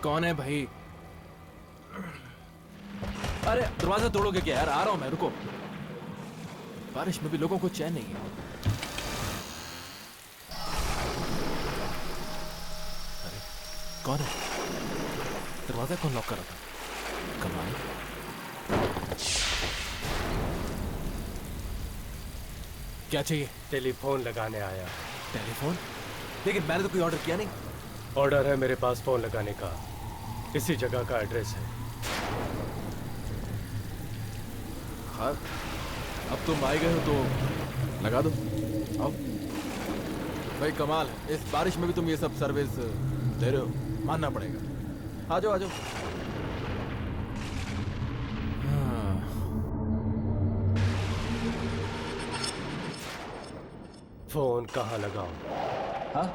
कौन है भाई? अरे दरवाजा तोड़ोगे क्या यार? आ रहा हूं मैं, रुको। बारिश में भी लोगों को चैन नहीं है। अरे कौन है? दरवाजा कौन लॉक कर रहा था? कमाल। क्या चाहिए? टेलीफोन लगाने आया। टेलीफोन? लेकिन मैंने तो कोई ऑर्डर किया नहीं। ऑर्डर है मेरे पास फोन लगाने का। इसी जगह का एड्रेस है। हाँ, अब तुम आ गए हो तो लगा दो। आओ भाई, कमाल है। इस बारिश में भी तुम ये सब सर्विस दे रहे हो, मानना पड़ेगा। आ जाओ आ जाओ। हाँ। फोन कहाँ लगाऊं? हाँ?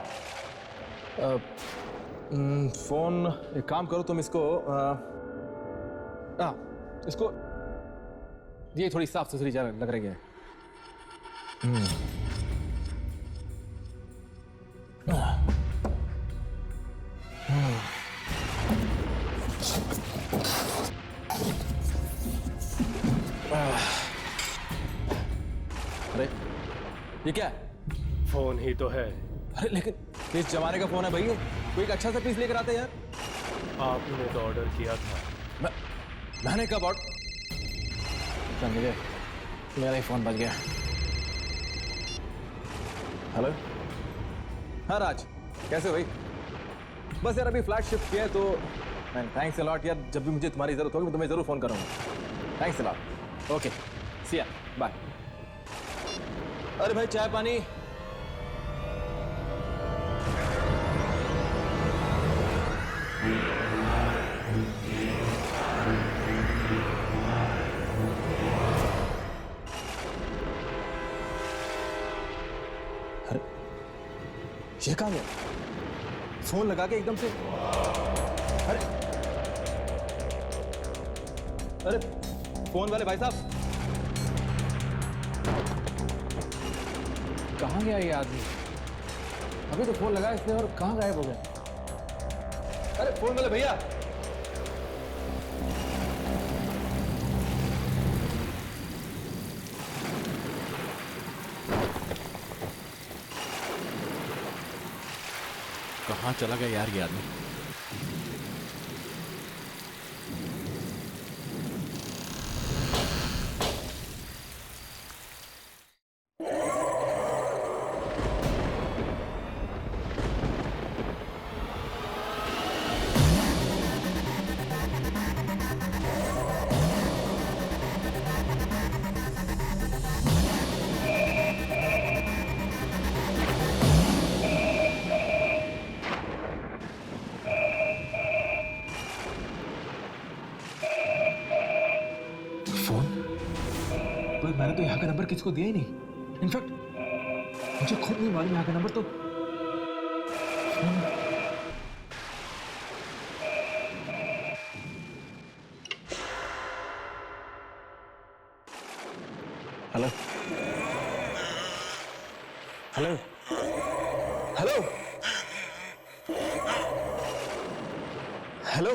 फोन एक काम करो तुम, इसको इसको ये थोड़ी साफ सुथरी जगह लग रही है। अरे ये क्या है? फोन ही तो है। अरे लेकिन किस जमाने का फोन है भाई ये? कोई एक अच्छा सा पीस लेकर आते यार। आपने तो ऑर्डर किया था। मैंने कब ऑर्डर? मुझे मेरा ही फोन बज गया। हेलो। हाँ राज, कैसे हो भाई? बस यार अभी फ्लैट शिफ्ट किया है तो थैंक्स अ लॉट यार। जब भी मुझे तुम्हारी जरूरत होगी मैं तुम्हें जरूर फोन करूंगा। Thanks a lot. ओके सी या, बाय। अरे भाई चाय पानी? अरे ये कहाँ गया? फोन लगा के एकदम से। अरे अरे फोन वाले भाई साहब, कहाँ गया ये आदमी? अभी तो फोन लगा इसने और कहाँ गायब हो गया? अरे फोन वाले भैया, कहाँ चला गया यार ये आदमी? पर मैंने तो यहाँ का नंबर किसको दिया ही नहीं। इनफैक्ट मुझे खुद नहीं मालूम यहाँ का नंबर तो। Hello hello hello hello.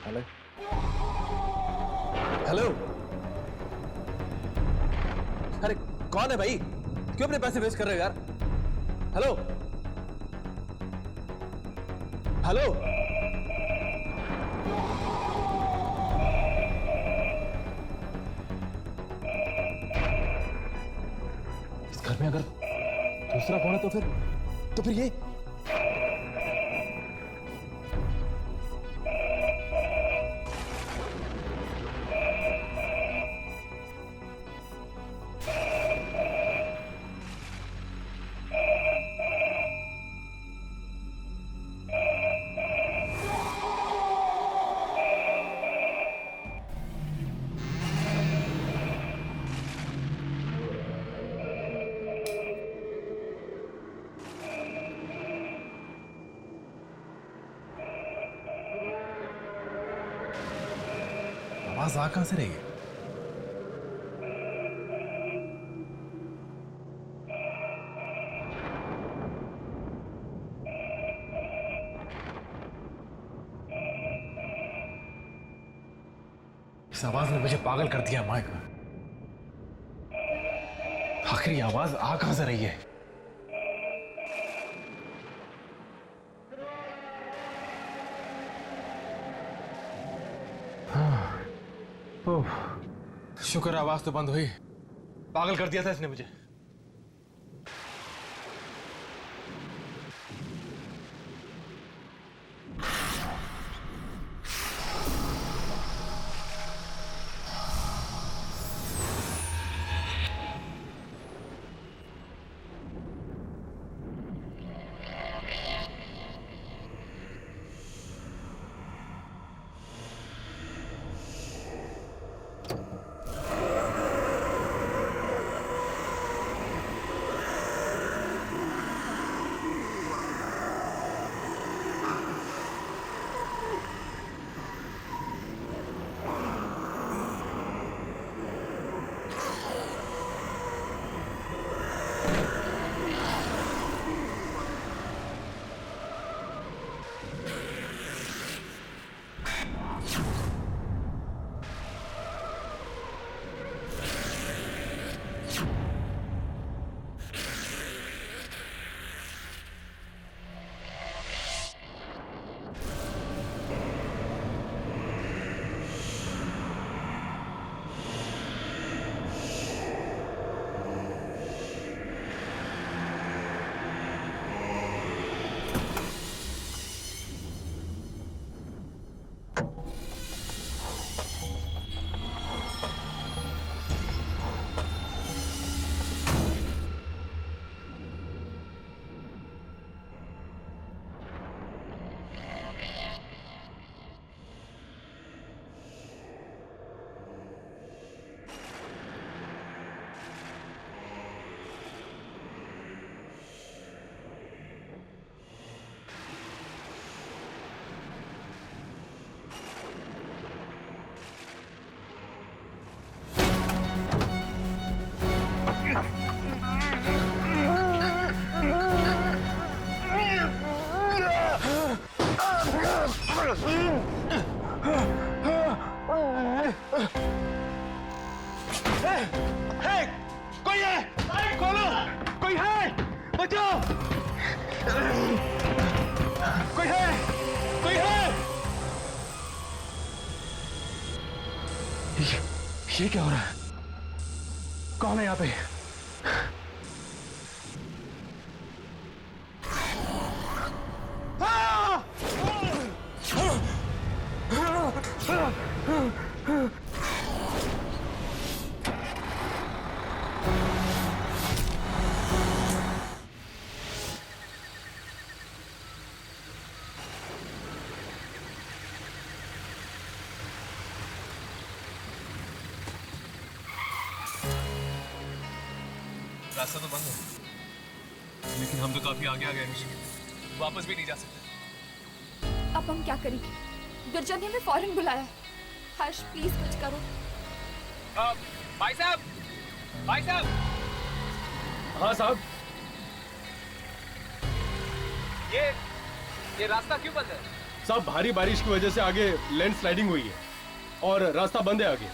Hello hello. अरे कौन है भाई? क्यों अपने पैसे वेस्ट कर रहे हो यार? Hello hello. इस घर में अगर दूसरा फोन है तो फिर ये आवाज आ कहां से रही है? इस आवाज ने मुझे पागल कर दिया माइक। आखिर ये आवाज आ कहां से रही है? शुक्र आवाज तो बंद हुई। पागल कर दिया था इसने मुझे। कोई है? खोलो! कोई है? बचाओ! कोई है? कोई है? ये क्या हो रहा है? कौन है यहाँ पे? रास्ता तो बंद है, लेकिन हम तो काफी आगे आ गए हैं। वापस भी नहीं जा सकते। अब हम क्या करें? गुरजर ने हमें फौरन बुलाया। हर्ष प्लीज कुछ करो। भाई साहब! भाई साहब! हाँ साहब। ये रास्ता क्यों बंद है? साहब भारी बारिश की वजह से आगे लैंड स्लाइडिंग हुई है और रास्ता बंद है आगे।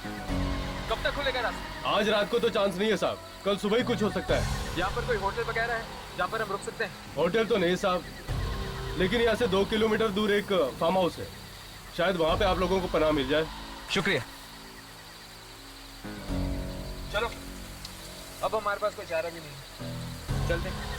कब तक खुलेगा रास्ता? आज रात को तो चांस नहीं है साहब, कल सुबह ही कुछ हो सकता है। यहाँ पर कोई होटल वगैरह है जहाँ पर हम रुक सकते हैं? होटल तो नहीं साहब, लेकिन यहाँ से 2 किलोमीटर दूर एक फार्म हाउस है, शायद वहाँ पे आप लोगों को पनाह मिल जाए। शुक्रिया। चलो, अब हमारे पास कोई चारा भी नहीं, चलते हैं।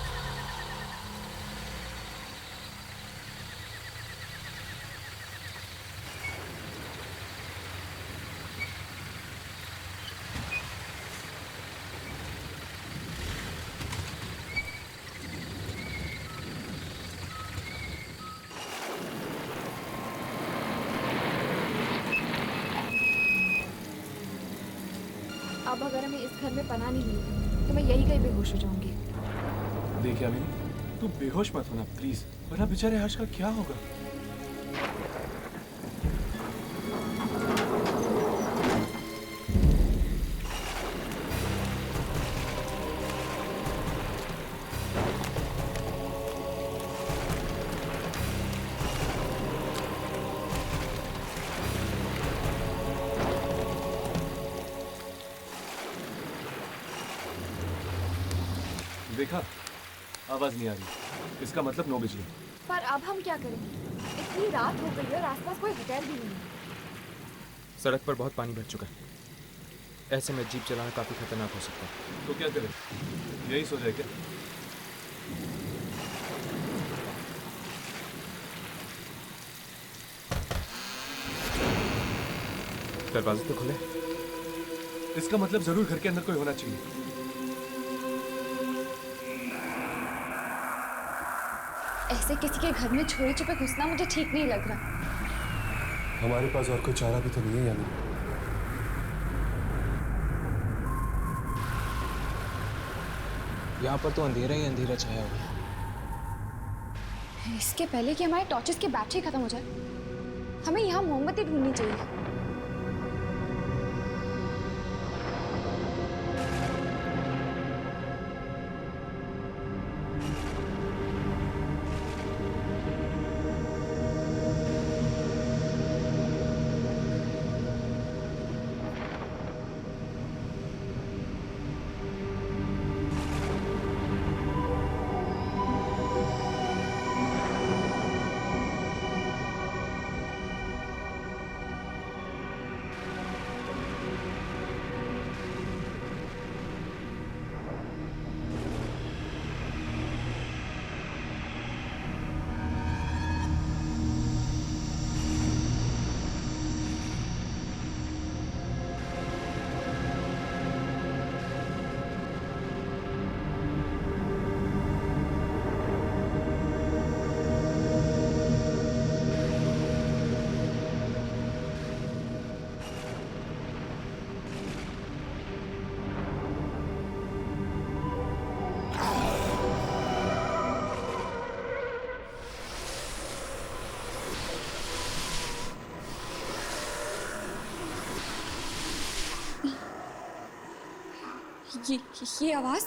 अब अगर हमें इस घर में पनाह नहीं मिली तो मैं यही कहीं बेहोश हो जाऊंगी। देखिए अमीनी, तू बेहोश मत होना प्लीज, वरना बेचारे हर्ष का क्या होगा? देखा, आवाज नहीं आ रही, इसका मतलब नो बिजली। पर अब हम क्या करेंगे? इतनी रात हो गई है और आसपास कोई होटल भी नहीं है। सड़क पर बहुत पानी भर चुका है, ऐसे में जीप चलाना काफी खतरनाक हो सकता है। तो क्या करें, यही सो जाए क्या? दरवाजे तो खुले। इसका मतलब जरूर घर के अंदर कोई होना चाहिए। ऐसे किसी के घर में चोरी छुपे घुसना मुझे ठीक नहीं लग रहा। हमारे पास और कोई चारा भी तो नहीं है यानी। यहाँ पर तो अंधेरा ही अंधेरा छाया हुआ है। इसके पहले कि हमारे टॉर्चेस की बैटरी खत्म हो जाए, हमें यहाँ मोमबत्ती ढूंढनी चाहिए। ये आवाज,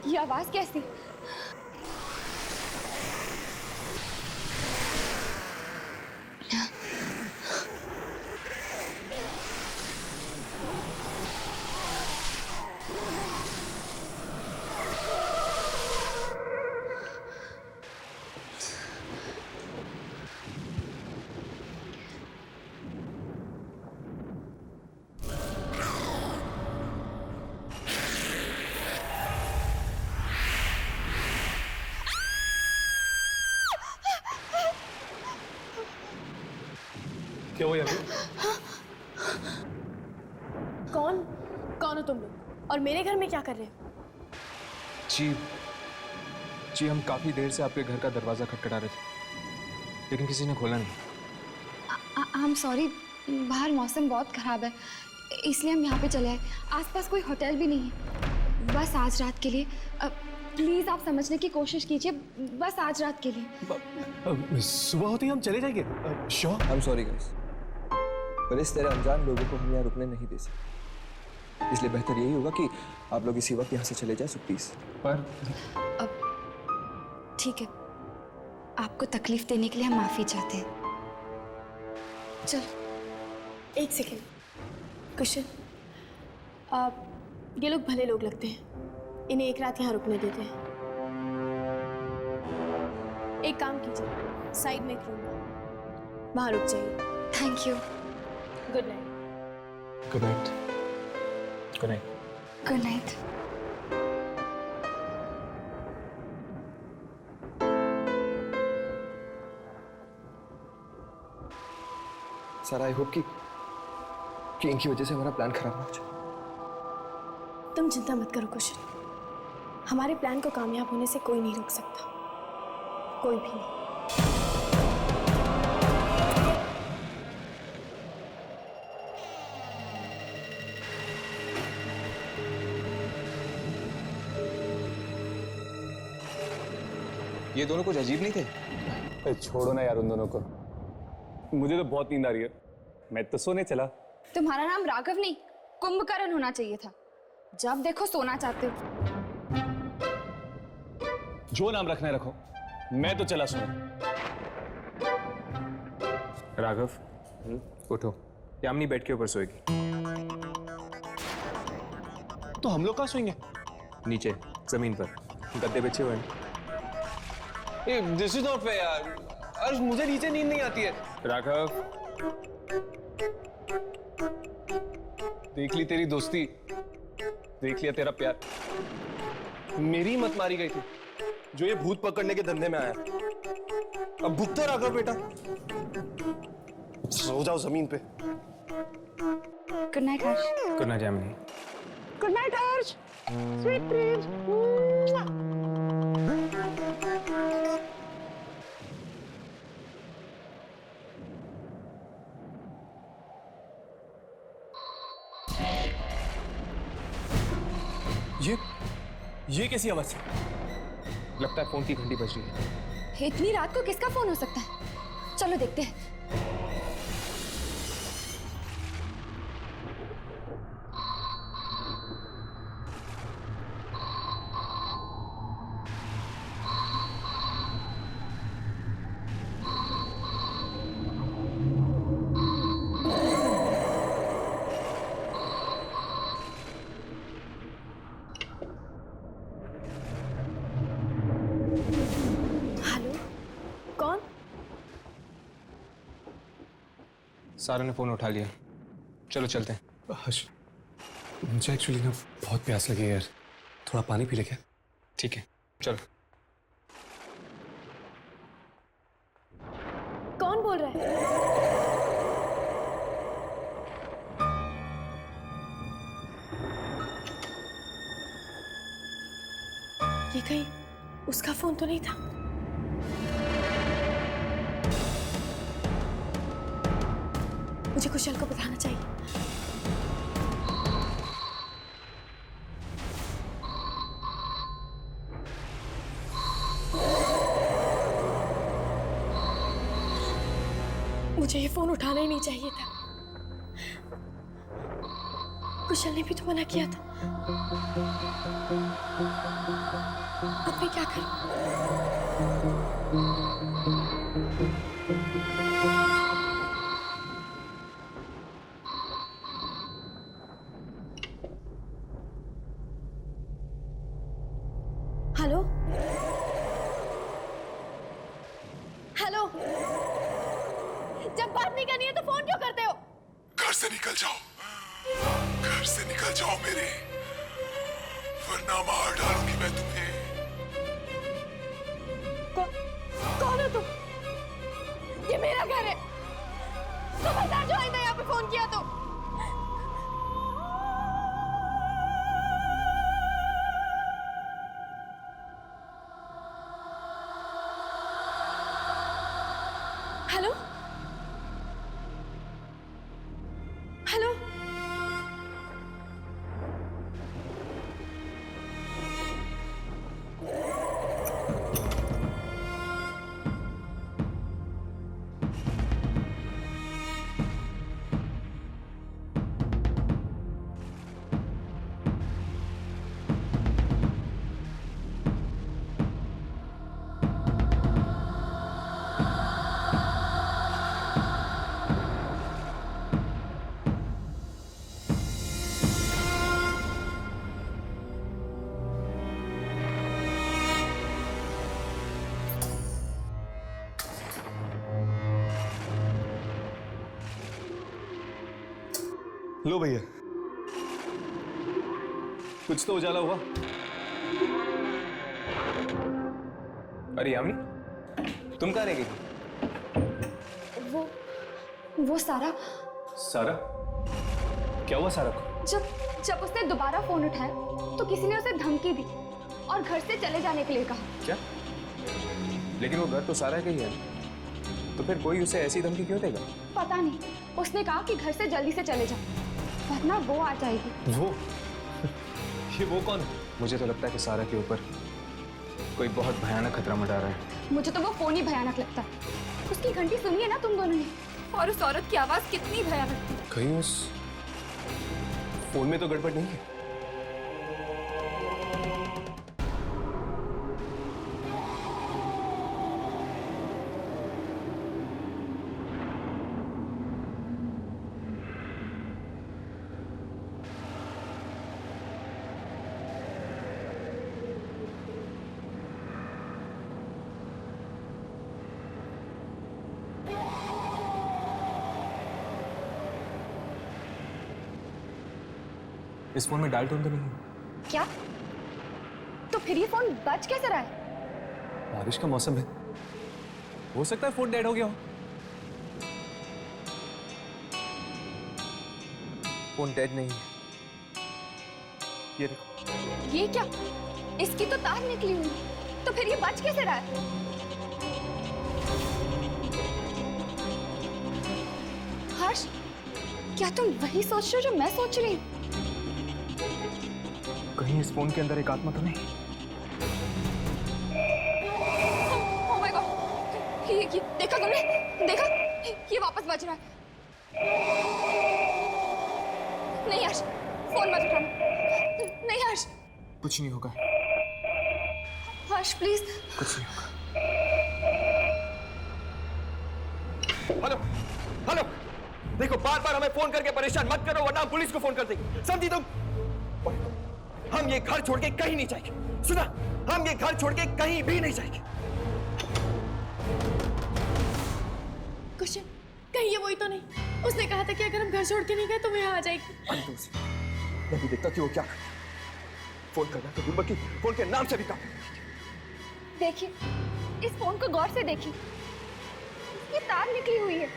ये आवाज कैसी? क्या हुआ यानी? कौन हो तुम लोग और मेरे घर में क्या कर रहे हो? जी हम काफी देर से आपके घर का दरवाजा खटखटा रहे थे, लेकिन किसी ने खोला नहीं। आई एम सॉरी, बाहर मौसम बहुत खराब है, इसलिए हम यहाँ पे चले आए। आसपास कोई होटल भी नहीं है। बस आज रात के लिए प्लीज आप समझने की कोशिश कीजिए, बस आज रात के लिए। सुबह होते ही हम चले जाएंगे। Sure. I am sorry guys, पर इस तरह अनजान लोगों को हम यहाँ रुकने नहीं दे सकते, इसलिए बेहतर यही होगा कि आप लोग इसी वक्त यहाँ से चले जाए। So please. पर ठीक है, आपको तकलीफ देने के लिए हम माफी चाहते हैं। चलो। एक सेकेंड कुशन, ये लोग भले लोग लगते हैं, इन्हें एक रात यहाँ रुकने देते हैं। एक काम कीजिए, साइड में एक रूम है, वहाँ रुक जाइए। Thank you. Good night. Good night. Good night. Good night. Sir I hope कि इनकी वजह से हमारा प्लान खराब ना हो जाए। तुम चिंता मत करो कुशन, हमारे प्लान को कामयाब होने से कोई नहीं रोक सकता, कोई भी नहीं। ये दोनों कुछ अजीब नहीं थे? छोड़ो ना यार उन दोनों को, मुझे तो बहुत नींद आ रही है, मैं तो सोने चला। तुम्हारा नाम राघव नहीं कुंभकर्ण होना चाहिए था, जब देखो सोना चाहते हो। जो नाम रखना है रखो, मैं तो चला सोने। राघव, उठो, यामिनी बेड के ऊपर सोएगी। तो हम लोग कहाँ सोएंगे? नीचे जमीन पर गद्दे बिछे हुए हैं। दिस इज नॉट फेयर यार। अर्श, मुझे नीचे नींद नहीं आती है। राघव, देख ली तेरी दोस्ती, देख लिया तेरा प्यार। मेरी मत मारी गई थी जो ये भूत पकड़ने के धंधे में आया। अब भुगतो राघव बेटा, सो जाओ जमीन पे। Good night Harsh. Good night Yamini. Good night Harsh, sweet dreams. ये कैसी आवाज है? लगता है फोन की घंटी बज रही है। इतनी रात को किसका फोन हो सकता है? चलो देखते हैं। हेलो, कौन? सारा ने फोन उठा लिया, चलो चलते हैं। हर्ष, मुझे एक्चुअली ना बहुत प्यास लगी है यार, थोड़ा पानी पी ले क्या? ठीक है, चलो। कौन बोल रहा है? ये कहीं उसका फोन तो नहीं था? मुझे कुशल को बताना चाहिए। मुझे ये फोन उठाना ही नहीं चाहिए था। कुशल ने भी तो मना किया था। अब मैं क्या करूं? हेलो, हेलो, जब बात नहीं करनी है तो फोन क्यों करते हो? घर से निकल जाओ, घर से निकल जाओ मेरे, वरना मार डालूंगी मैं तुम्हें। कौन हो तुम? ये मेरा घर है। खबरदार जो आइंदा यहाँ पे फोन किया तो। हेलो, हेलो, लो भैया, कुछ तो उजाला हुआ। अरे यामिनी, तुम कहाँ रह गई थी? वो सारा, सारा? क्या हुआ सारा को? जब उसने दोबारा फोन उठाया तो किसी ने उसे धमकी दी और घर से चले जाने के लिए कहा। क्या? लेकिन वो घर तो सारा का ही है, तो फिर कोई उसे ऐसी धमकी क्यों देगा? पता नहीं, उसने कहा कि घर से जल्दी से चले जाओ वरना वो आ जाएगी। वो? ये वो कौन है? मुझे तो लगता है कि सारा के ऊपर कोई बहुत भयानक खतरा मंडरा रहा है। मुझे तो वो फोन ही भयानक लगता है। उसकी घंटी सुनी है ना तुम दोनों ने, और उस औरत की आवाज कितनी भयानक थी। कहीं उस फोन में तो गड़बड़ नहीं है? इस फोन में डायल टोन तो नहीं है। क्या? तो फिर ये फोन बज कैसे रहा है? बारिश का मौसम है, हो सकता है फोन डेड हो गया हो। फोन डेड नहीं है, ये देखो। ये क्या? इसकी तो तार निकली हुई, तो फिर ये बज कैसे रहा है? हर्ष, क्या तुम वही सोच रहे हो जो मैं सोच रही हूँ? कहीं इस फोन के अंदर एक आत्मा तो नहीं? Oh my God! ये देखा तुमने? देखा? ये वापस बज रहा है। नहीं हर्ष, फोन मत उठाना। नहीं हर्ष। कुछ नहीं होगा। हर्ष प्लीज। कुछ नहीं होगा। हेलो हेलो, देखो बार बार हमें फोन करके परेशान मत करो वरना हम पुलिस को फोन कर देंगे, समझी तुम? हम ये घर छोड़ के कहीं नहीं जाएंगे, सुना? हम ये घर छोड़ के कहीं भी नहीं जाएंगे। क्वेश्चन, कहीं ये वही तो नहीं? उसने कहा था कि अगर हम घर छोड़ के नहीं गए तो मैं यहाँ आ जाएगी। मैं भी देखता कि वो क्या करता। फोन करना तो दूर, बल्कि फोन के नाम से भी काम। देखिए, इस फोन को गौर से देखिए, इसकी तार निकली हुई है।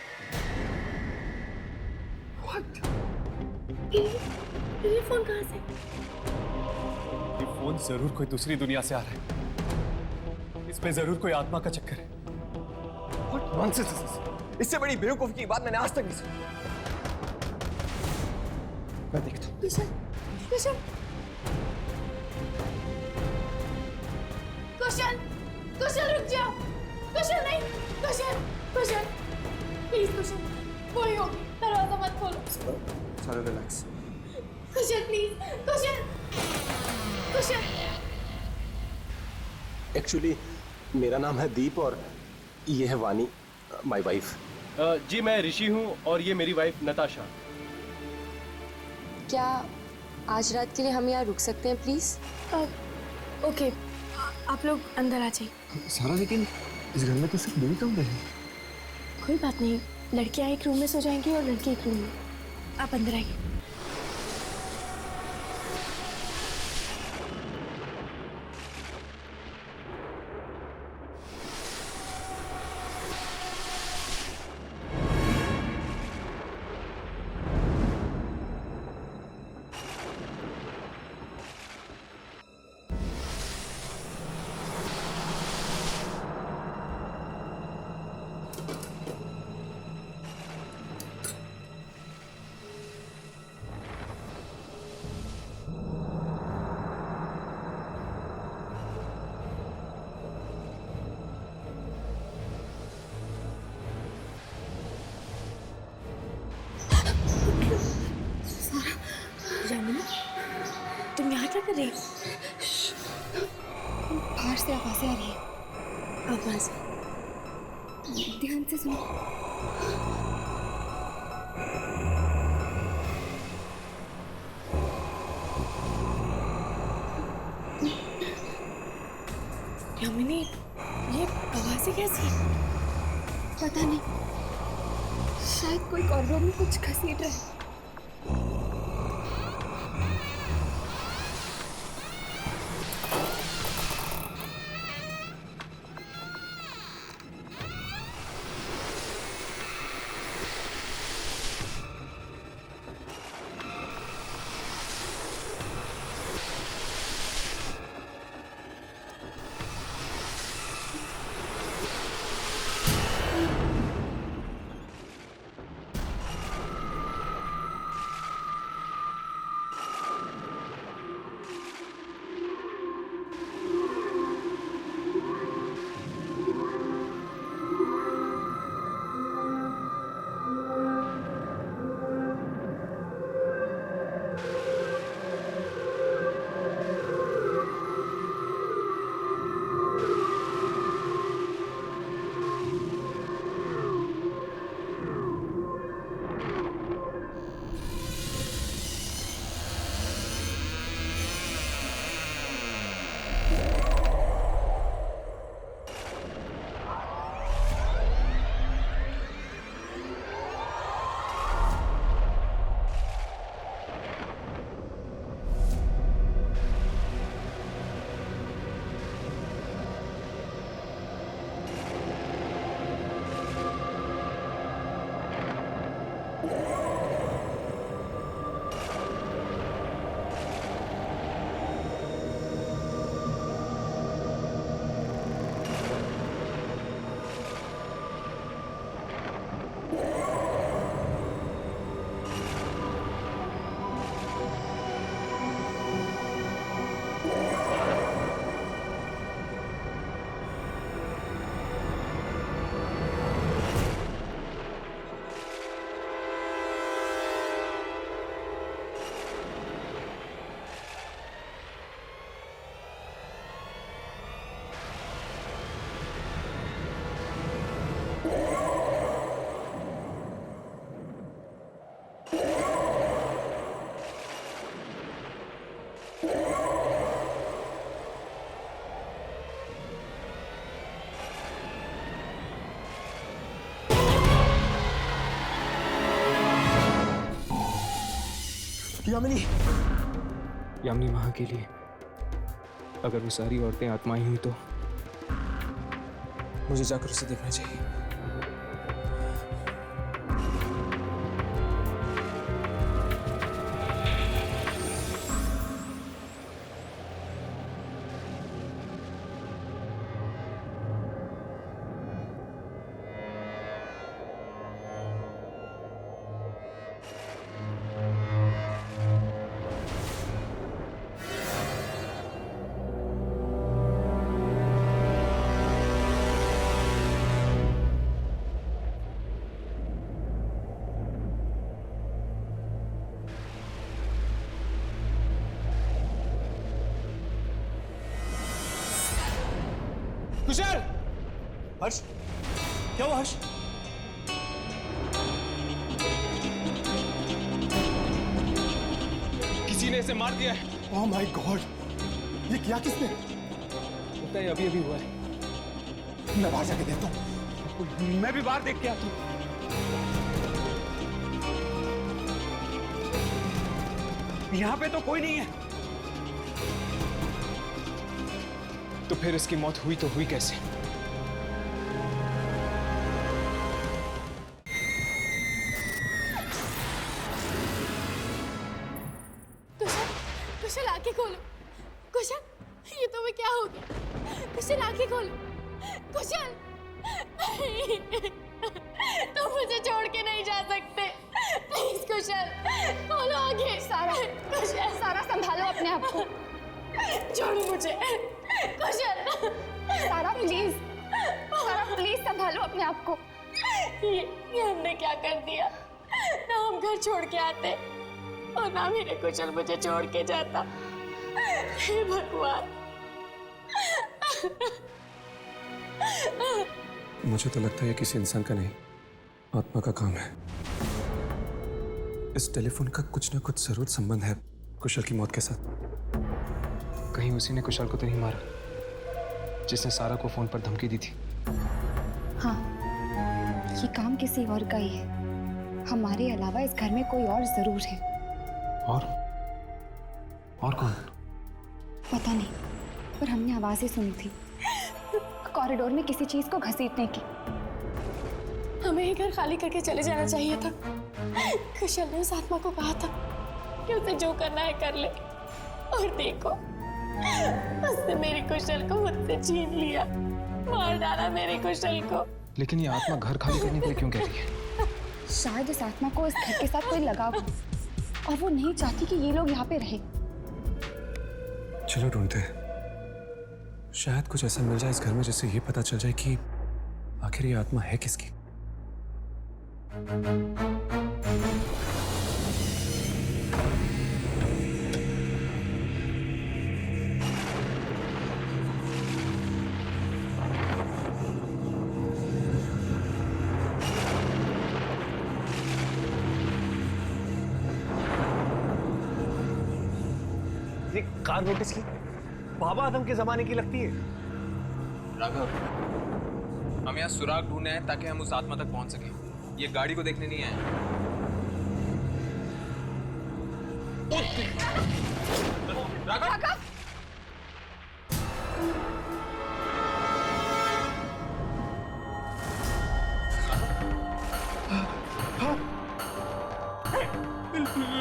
ये फोन कहाँ से? ये फोन जरूर कोई दूसरी दुनिया से आ रहा है, इसमें जरूर कोई आत्मा का चक्कर है। What nonsense is this? इससे बड़ी बेवकूफी की बात मैंने आज तक नहीं सुनी। मैं देखता हूँ। कुशल, कुशल, कुशल, कुशल रुक जाओ। कुशल नहीं, कुशल, कुशल, प्लीज कुशल, वही होगी, दरवाजा मत खोलो। चलो relax. Kusal please, Kusal, Kusal. Actually मेरा नाम है दीप और ये है वानी, माय वाइफ। जी मैं ऋषि हूँ और ये मेरी वाइफ नताशा। क्या आज रात के लिए हम यहाँ रुक सकते हैं प्लीज? ओके, आप लोग अंदर आ जाइए। सारा, लेकिन इस घर में तो सिर्फ 2 कमरे हैं। कोई बात नहीं, लड़कियां एक रूम में सो जाएंगी और लड़के एक रूम में। आप अंदर आइए। तुम यहाँ क्या कर रही हो? बाहर से आवाजें आ रही है। आवाज? ध्यान से सुनो। यामिनी, ये आवाजें कैसी? पता नहीं, शायद कोई कॉरिडोर में कुछ घसीट रहा है। यामिनी यामिनी वहां के लिए अगर वो सारी औरतें आत्माएं हुई तो मुझे जाकर उसे देखना चाहिए। कुशल! हर्ष, क्या हुआ हर्ष? किसी ने इसे मार दिया है। Oh my God! ये किया किसने? लगता है अभी अभी हुआ है। मैं बाहर जाके देखता हूँ। मैं भी बाहर देख के आता हूँ। यहाँ पे तो कोई नहीं है। तो फिर इसकी मौत हुई तो हुई कैसे? कुशल, कुशल आंखें खोलो। कुशल, ये तुम्हें क्या हो गया? कुशल आंखें खोलो। कुशल, नहीं, तुम मुझे छोड़ के नहीं जा सकते। प्लीज कुशल, खोलो आंखें। सारा, कुशल, सारा संभालो अपने आप को। छोड़ो मुझे। कुशल, सारा प्लीज, सारा प्लीज संभालो अपने आप को। ये हमने क्या कर दिया? ना हम घर छोड़ के आते और ना मेरे कुशल मुझे छोड़ के जाता। हे भगवान। मुझे तो लगता है किसी इंसान का नहीं, आत्मा का काम है। इस टेलीफोन का कुछ ना कुछ जरूर संबंध है कुशल की मौत के साथ। कहीं उसी ने कुशल को तो नहीं मारा जिसने सारा को फोन पर धमकी दी थी? हाँ, ये काम किसी और का ही है। हमारे अलावा इस घर में कोई और जरूर है। और कौन? पता नहीं, पर हमने आवाजें सुनी थी कॉरिडोर में किसी चीज को घसीटने की। हमें ये घर खाली करके चले जाना चाहिए था। कुशल ने उस आत्मा को कहा था कि उसे जो करना है कर ले, और देखो उसने मेरे कुशल को मुझसे छीन लिया, मार डाला मेरे कुशल को। लेकिन ये आत्मा घर खाली करने के लिए क्यों कह रही है? शायद इस आत्मा को इस घर के साथ कोई लगाव हो और वो नहीं चाहती कि ये लोग यहाँ पे रहे। चलो ढूंढते हैं, शायद कुछ ऐसा मिल जाए इस घर में जिससे ये पता चल जाए कि आखिर ये आत्मा है किसकी। ये कार नोटिस की बाबा आदम के जमाने की लगती है। राघव, हम यहाँ सुराग ढूंढे हैं ताकि हम उस आत्मा तक पहुंच सकें। ये गाड़ी को देखने नहीं आए। राघव!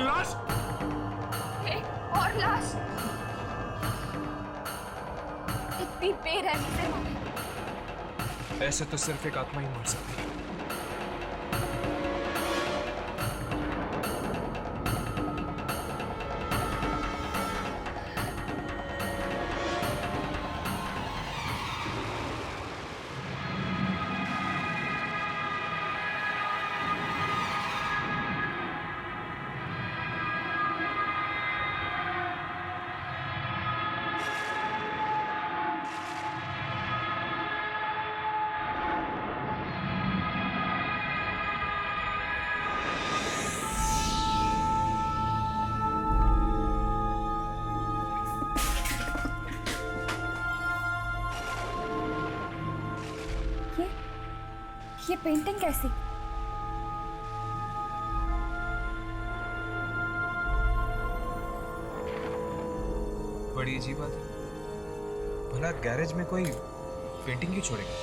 लाश! और लाश इतनी बेरहमी से मारा। ऐसे तो सिर्फ एक आत्मा ही मार सकती है। ये पेंटिंग कैसी? बड़ी अजीब बात है। भला गैरेज में कोई पेंटिंग क्यों छोड़ेगा?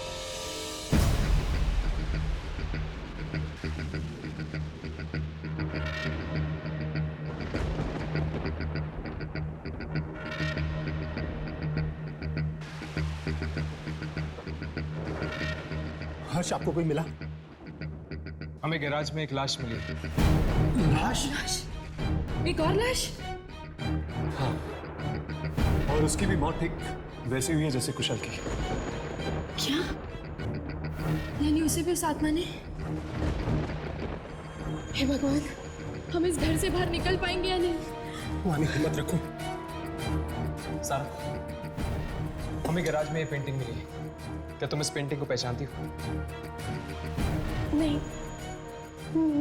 हर्ष, आपको कोई मिला? हमें गैराज में एक लाश मिली। लाश? एक और लाश? हाँ, और उसकी भी मौत ठीक वैसी हुई है जैसे कुशल की। क्या? यानी उसे भी उस आत्मा ने? हे भगवान, हम इस घर से बाहर निकल पाएंगे या नहीं? वानी, हिम्मत रखो। सारा, हमें गैराज में ये पेंटिंग मिली है। क्या तुम इस पेंटिंग को पहचानती हो? नहीं,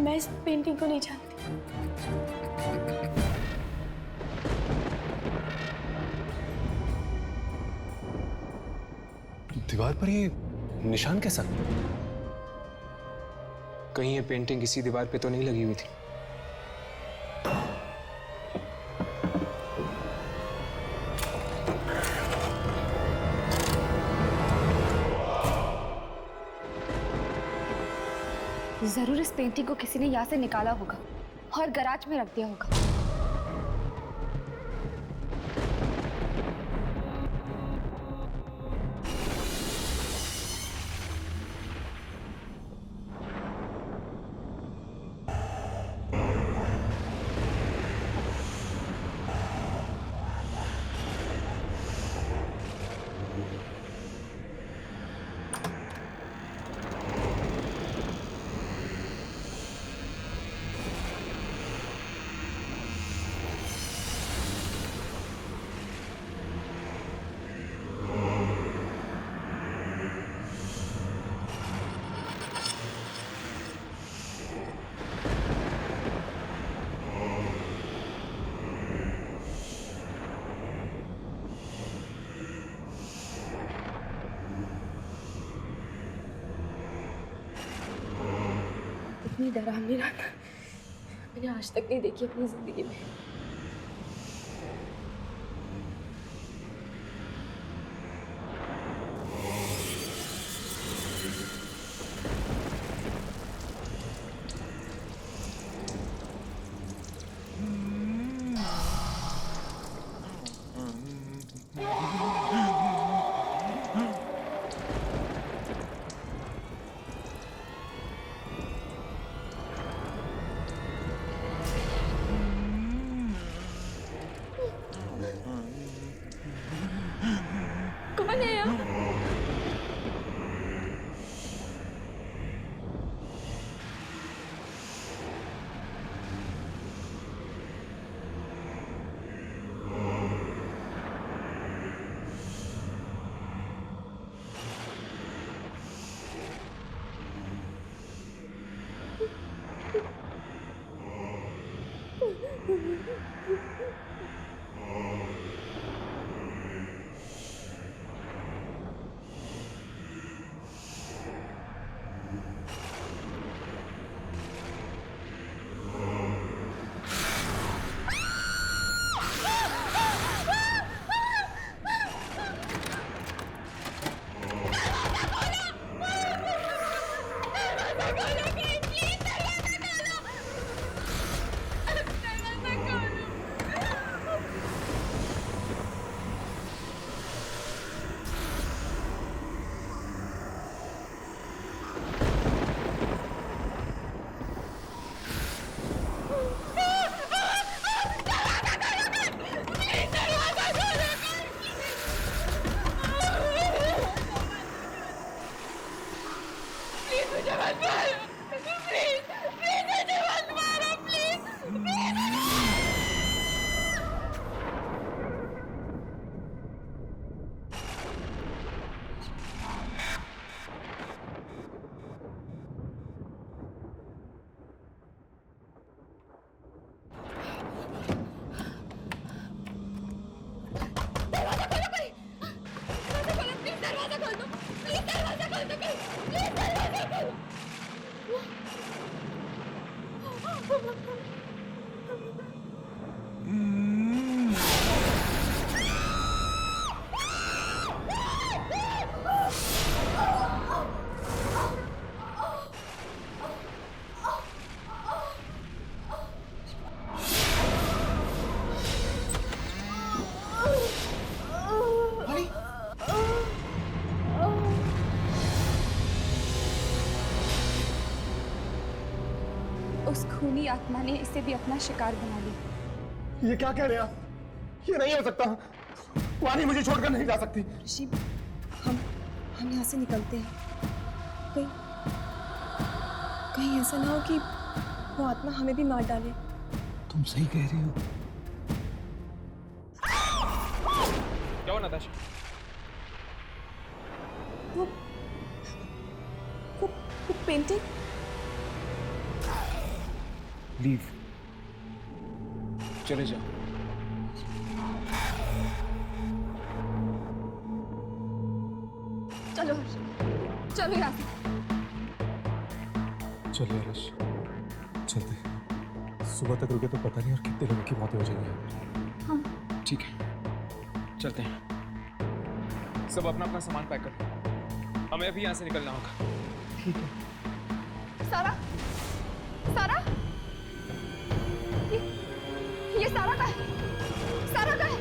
मैं इस पेंटिंग को नहीं जानती। दीवार पर ये निशान कैसा? कहीं ये पेंटिंग किसी दीवार पे तो नहीं लगी हुई थी? जरूर इस पेंटिंग को किसी ने यहाँ से निकाला होगा और गैराज में रख दिया होगा। इतनी डरावनी रात मैंने आज तक नहीं देखी अपनी जिंदगी में। कौन है यहाँ? उस खूनी आत्मा ने इसे भी अपना शिकार बना लिया। ये क्या कह रहे हैं आप? ये नहीं हो सकता। वानी मुझे छोड़कर नहीं जा सकती। ऋषि, हम यहाँ से निकलते हैं। कहीं ऐसा ना हो कि वो आत्मा हमें भी मार डाले। तुम सही कह रही हो। क्या हुआ नताशा? वो पेंटिंग। लीव, चले जाओ। चलो हर्ष, चलो यहाँ से। चलिए हर्ष, चलते। सुबह तक रुके तो पता नहीं और कितने लोगों की मौतें हो जाएंगी। हाँ ठीक है, चलते हैं। सब अपना अपना सामान पैक करो, हमें अभी यहाँ से निकलना होगा। ठीक है। सारा, सारा, ये सारा का है, सारा का है।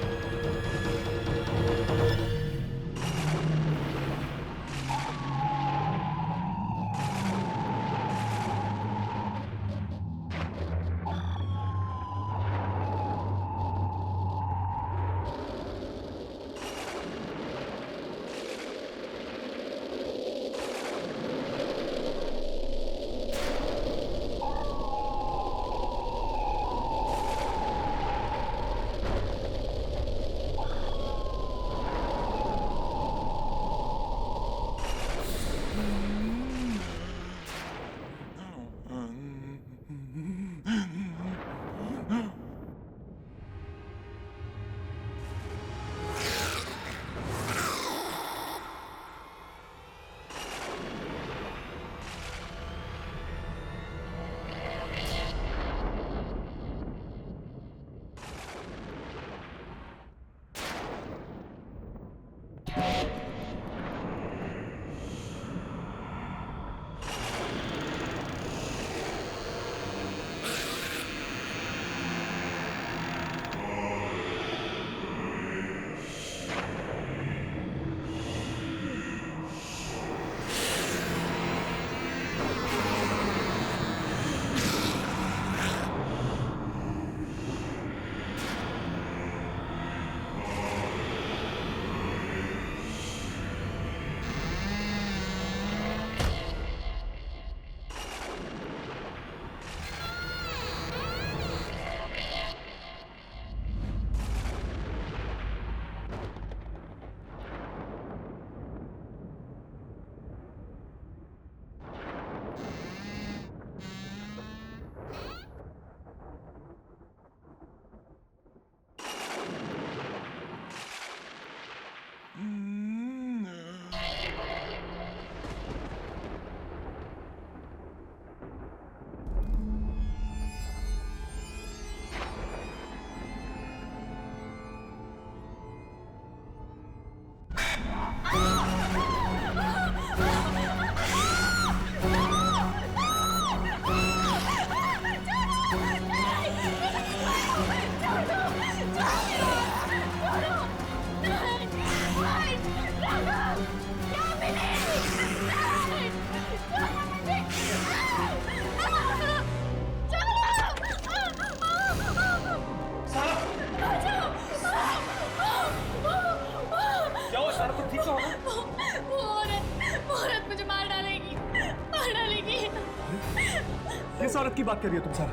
किस औरत की बात कर रही हो तुम सारा?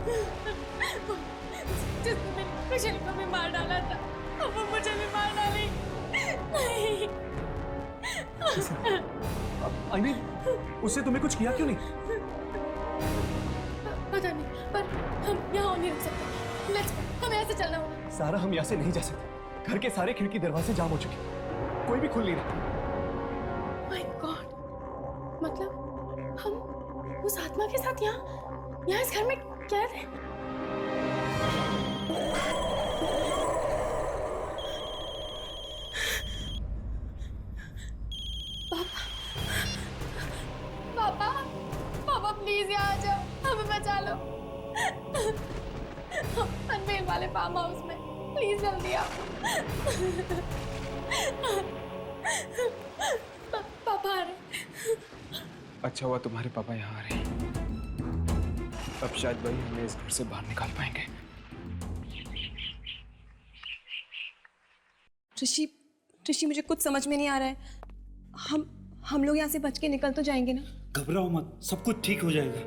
जिसने मेरी कुशल को भी मार डाला था, अब वो मुझे भी मार डालेगी। नहीं। I mean, उससे तुम्हें कुछ किया क्यों नहीं? पता नहीं, पर हम यहाँ नहीं रुक सकते। हम यहाँ से चलना होगा। सारा, हम यहाँ से नहीं जा सकते। घर के सारे खिड़की दरवाजे जाम हो चुके, कोई भी खुल नहीं रहा। My God, मतलब हम उस आत्मा के साथ यहाँ इस घर में कैद हैं? पापा, पापा प्लीज यहाँ आ जाओ, हमें बचा लो। अनवेल वाले फार्म हाउस में, प्लीज जल्दी आओ। पापा आ रहे। अच्छा हुआ तुम्हारे पापा यहाँ आ रहे हैं। अब शायद वही हमें इस घर से बाहर निकाल पाएंगे। ऋषि मुझे कुछ समझ में नहीं आ रहा है। हम लोग यहाँ से बच के निकल तो जाएंगे ना? घबराओ मत, सब कुछ ठीक हो जाएगा।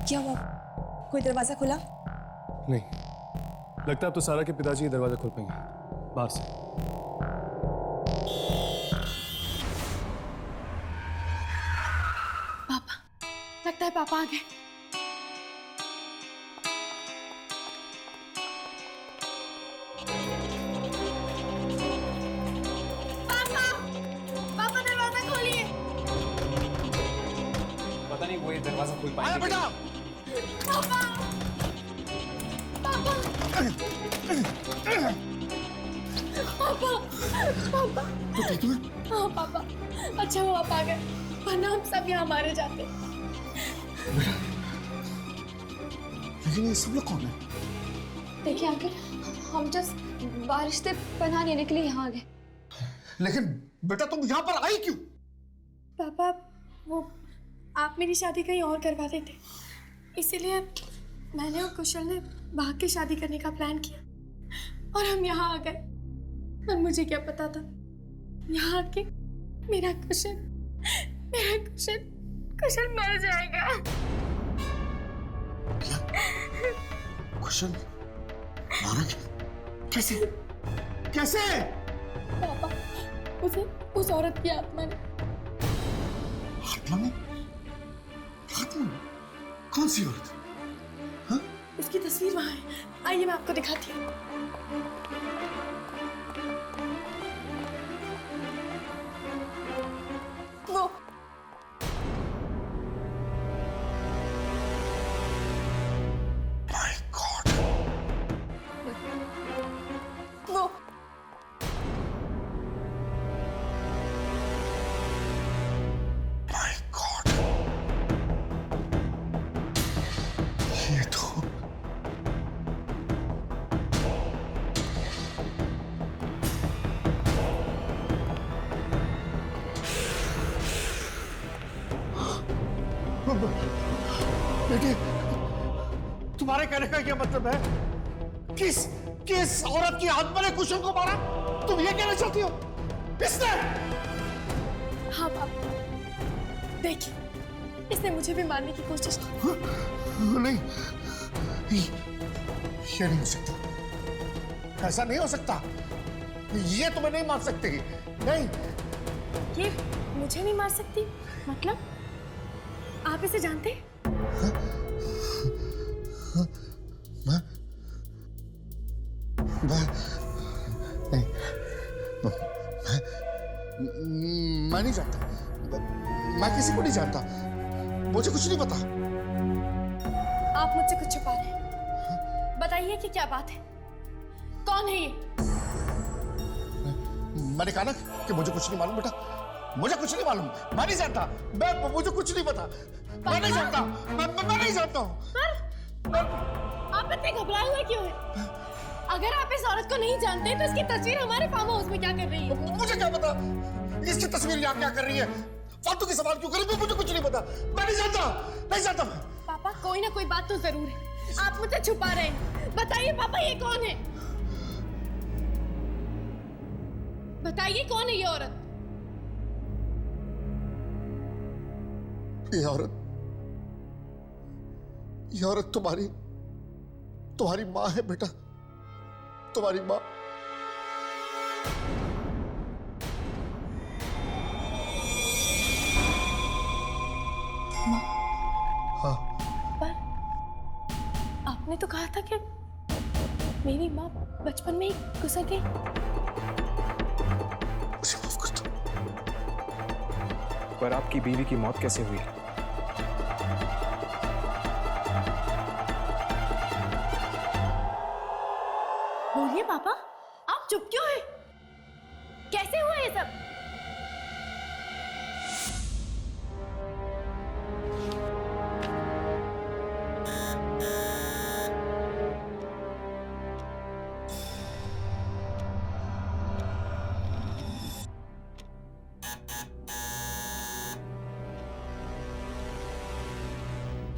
क्या हुआ? कोई दरवाजा खुला? नहीं, लगता है अब तो सारा के पिताजी ही दरवाजा खोल पाएंगे बाहर से। पापा, लगता है पापा आ गए। पापा, पापा दरवाजा खोलिए। पता नहीं वो ये दरवाजा खोल पाएंगे। बेटा पापा, पापा, पापा, पापा। हाँ पापा, अच्छा हुआ आप आ गए, वरना हम सब यहाँ मारे जाते। लेकिन ये सब लोग कौन है? देखिए अंकल, हम जस्ट बारिश से पनाह लेने के लिए यहाँ आ गए। लेकिन बेटा तुम यहाँ पर आई क्यों? पापा, वो आप मेरी शादी कहीं और करवा देते, इसीलिए मैंने और कुशल ने भाग के शादी करने का प्लान किया और हम यहाँ आ गए। और मुझे क्या पता था यहाँ आके मेरा कुशल मर जाएगा। क्या? कुशल मारा क्या? कैसे? कैसे? पापा, उसे उस औरत की आत्मा ने। आत्मा ने? आत्मा? कौन सी औरत? हाँ? उसकी तस्वीर वहां है, आइए मैं आपको दिखाती हूँ। वो My God! वो My God! ये तो बेटे, तुम्हारे कहने का क्या मतलब है? किस औरत की आत्मा ने कुशल को मारा? तुम ये कहना चाहती हो? किसने? हाँ पापा, देखिए, इसने मुझे भी मारने की कोशिश की। नहीं, ये नहीं हो सकता। ऐसा नहीं हो सकता। ये तुम्हें नहीं मार सकती। नहीं। ये मुझे नहीं मार सकती? मतलब आप इसे जानते हैं? मैं नहीं जानता। मैं किसी को नहीं जानता। मुझे कुछ नहीं पता। आप मुझसे कुछ छुपा रहे हैं। बताइए कि क्या बात है? कौन है ये? मैंने कहा ना कि मुझे कुछ नहीं मालूम बेटा। मुझे कुछ नहीं मालूम। मैं नहीं जानता। मुझे कुछ नहीं पता। मैं नहीं जानता। मैं नहीं जानता हूँ। आप इतने घबराए हुए क्यों हैं? अगर आप इस औरत को नहीं जानते तो इसकी तस्वीर हमारे फार्म हाउस में क्या कर रही है? मुझे क्या पता इसकी तस्वीर यहाँ क्या कर रही है? फालतू के सवाल क्यों कर रही है? मुझे कुछ नहीं पता। मैं नहीं जानता। नहीं जानता मैं। पापा, कोई ना कोई बात तो जरूर है। आप मुझे छुपा रहे हैं। बताइए पापा, ये कौन है? बताइए कौन है ये औरत? ये औरत तुम्हारी माँ है बेटा। तुम्हारी माँ। हाँ। पर आपने तो कहा था कि मेरी माँ बचपन में ही गुजर गई। मुझे माफ कर दो। पर आपकी बीवी की मौत कैसे हुई? बोलिए पापा, आप चुप क्यों हैं? कैसे हुआ ये सब?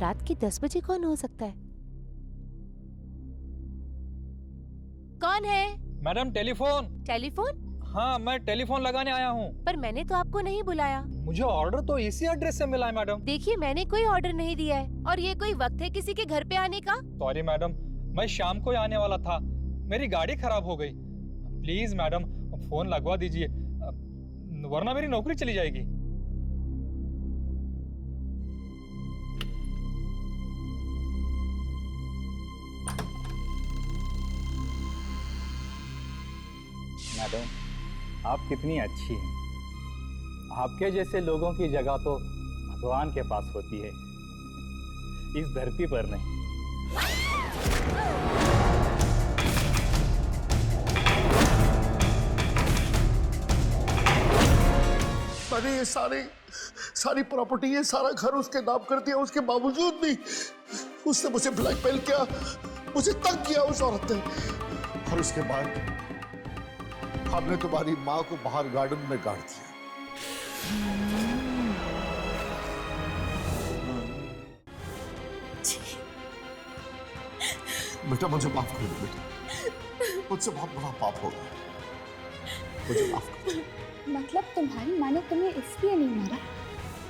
रात के 10 बजे कौन हो सकता है? कौन है? Madam telephone. टेलीफोन? हाँ, मैं टेलीफोन लगाने आया हूँ। पर मैंने तो आपको नहीं बुलाया। मुझे ऑर्डर तो इसी एड्रेस से मिला है मैडम। देखिए, मैंने कोई ऑर्डर नहीं दिया है और ये कोई वक्त है किसी के घर पे आने का? सॉरी मैडम, मैं शाम को ही आने वाला था, मेरी गाड़ी खराब हो गई। प्लीज मैडम फोन लगवा दीजिए, वरना मेरी नौकरी चली जाएगी। मैडम, आप कितनी अच्छी हैं। आपके जैसे लोगों की जगह तो भगवान के पास होती है, इस धरती पर नहीं। मैंने ये सारी प्रॉपर्टी, ये सारा घर उसके नाम कर दिया, उसके बावजूद भी उसने मुझे ब्लैकमेल किया, मुझे तंग किया उस औरत ने। और उसके बाद हमने तुम्हारी माँ को बाहर गार्डन में गाड़ दिया। बेटा मुझे माफ कर दो बेटा, मुझसे बहुत बड़ा पाप हो गया, मुझे माफ कर दो। मतलब तुम्हारी माँ ने तुम्हें इसलिए नहीं मारा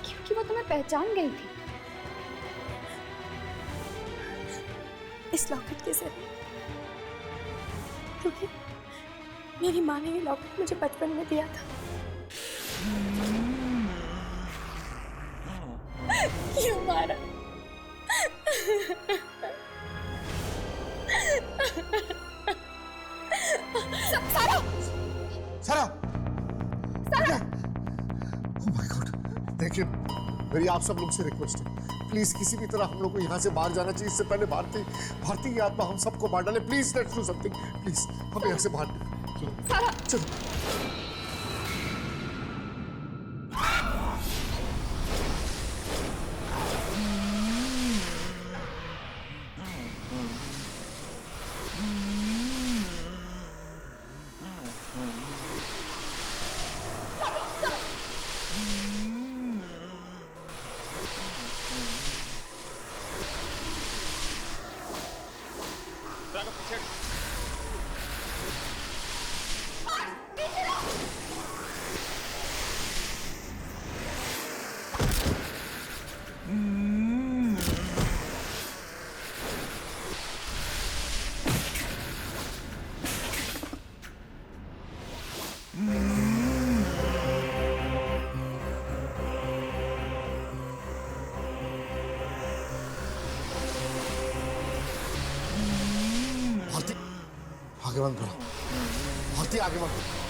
क्योंकि वो तुम्हें पहचान गई थी? इस लॉकेट के जरिए, क्योंकि मेरी माँ ने ये लॉकेट मुझे बचपन में दिया था। क्यों मारा? सारा! सारा! सारा! Oh my God! देखिए, मेरी आप सब लोग से रिक्वेस्ट है, प्लीज किसी भी तरह हम लोग को यहाँ से बाहर जाना चाहिए। इससे पहले भारती की आत्मा हम सबको मार डाले। Please let's do something, please हमें यहाँ से बाहर चलो। आगे बंद करो, भारती आगे बढ़ो।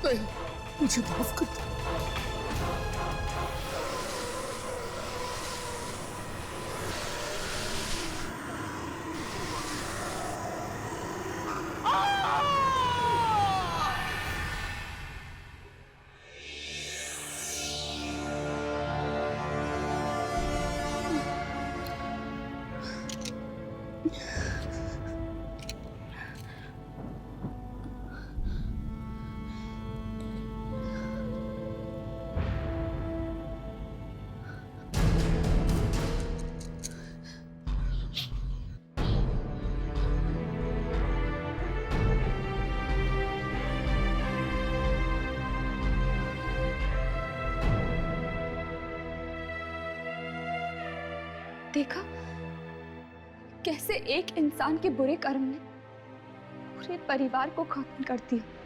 नहीं, मुझे माफ कर दो। देखा कैसे एक इंसान के बुरे कर्म ने पूरे परिवार को खत्म कर दिया।